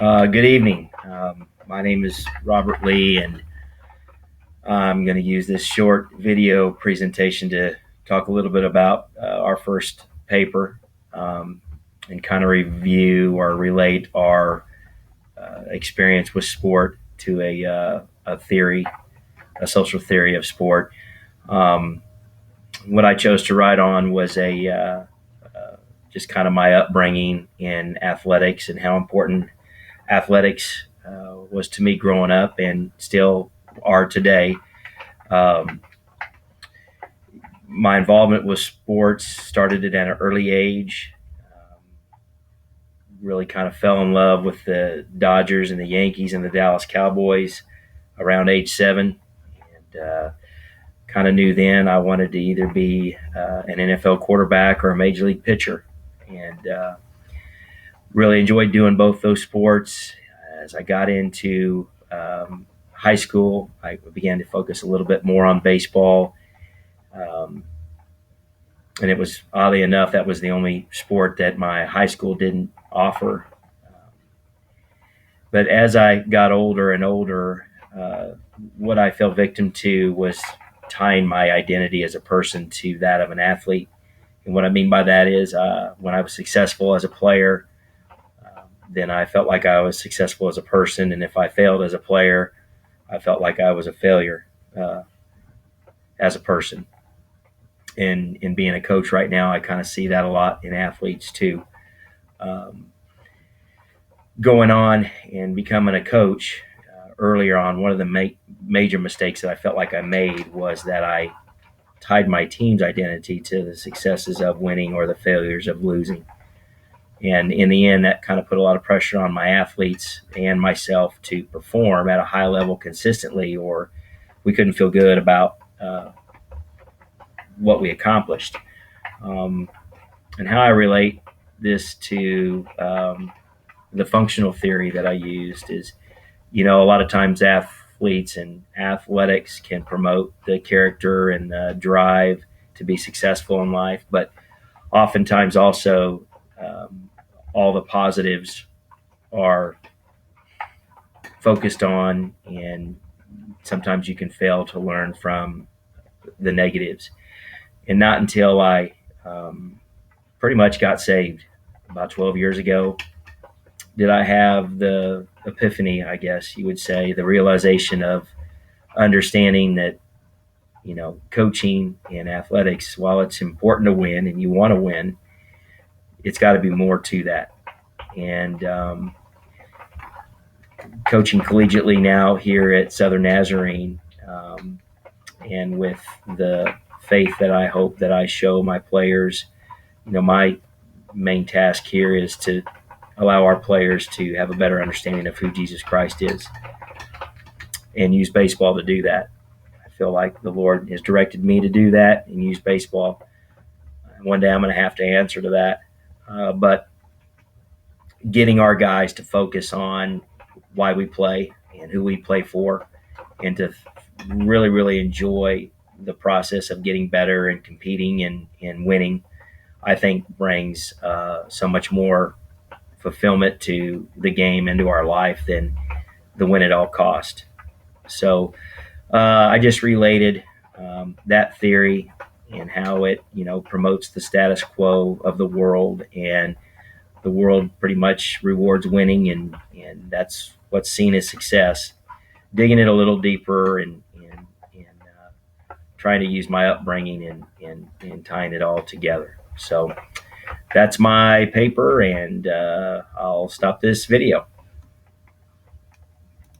Good evening. My name is Robert Lee, and I'm going to use this short video presentation to talk a little bit about our first paper and kind of review or relate our experience with sport to a theory, a social theory of sport. Um, what I chose to write on was just kind of my upbringing in athletics and how important athletics was to me growing up and still are today. Um, my involvement with sports started at an early age. Really kind of fell in love with the Dodgers and the Yankees and the Dallas Cowboys around age 7. And kind of knew then I wanted to either be an NFL quarterback or a major league pitcher. And really enjoyed doing both those sports. As I got into high school, I began to focus a little bit more on baseball. Um, and it was, oddly enough, that was the only sport that my high school didn't offer. But as I got older and older, what I fell victim to was tying my identity as a person to that of an athlete. And what I mean by that is when I was successful as a player, then I felt like I was successful as a person. And if I failed as a player, I felt like I was a failure as a person. And in being a coach right now, I kind of see that a lot in athletes too. Um, Going on and becoming a coach earlier on, one of the major mistakes that I felt like I made was that I tied my team's identity to the successes of winning or the failures of losing. And in the end, that kind of put a lot of pressure on my athletes and myself to perform at a high level consistently, or we couldn't feel good about what we accomplished. And how I relate this to the functional theory that I used is, a lot of times athletes and athletics can promote the character and the drive to be successful in life, but oftentimes also all the positives are focused on, and sometimes you can fail to learn from the negatives. And not until I pretty much got saved about 12 years ago did I have the epiphany, I guess you would say, the realization of understanding that, coaching in athletics, while it's important to win and you want to win, it's got to be more to that. And coaching collegiately now here at Southern Nazarene, and with the faith that I hope that I show my players, my main task here is to allow our players to have a better understanding of who Jesus Christ is and use baseball to do that. I feel like the Lord has directed me to do that and use baseball. One day I'm going to have to answer to that. But getting our guys to focus on why we play and who we play for, and to really, really enjoy the process of getting better and competing and winning, I think brings so much more fulfillment to the game and to our life than the win at all cost. So I just related that theory and how it, promotes the status quo of the world, and the world pretty much rewards winning, and that's what's seen as success. Digging it a little deeper and trying to use my upbringing and tying it all together. So that's my paper, and I'll stop this video.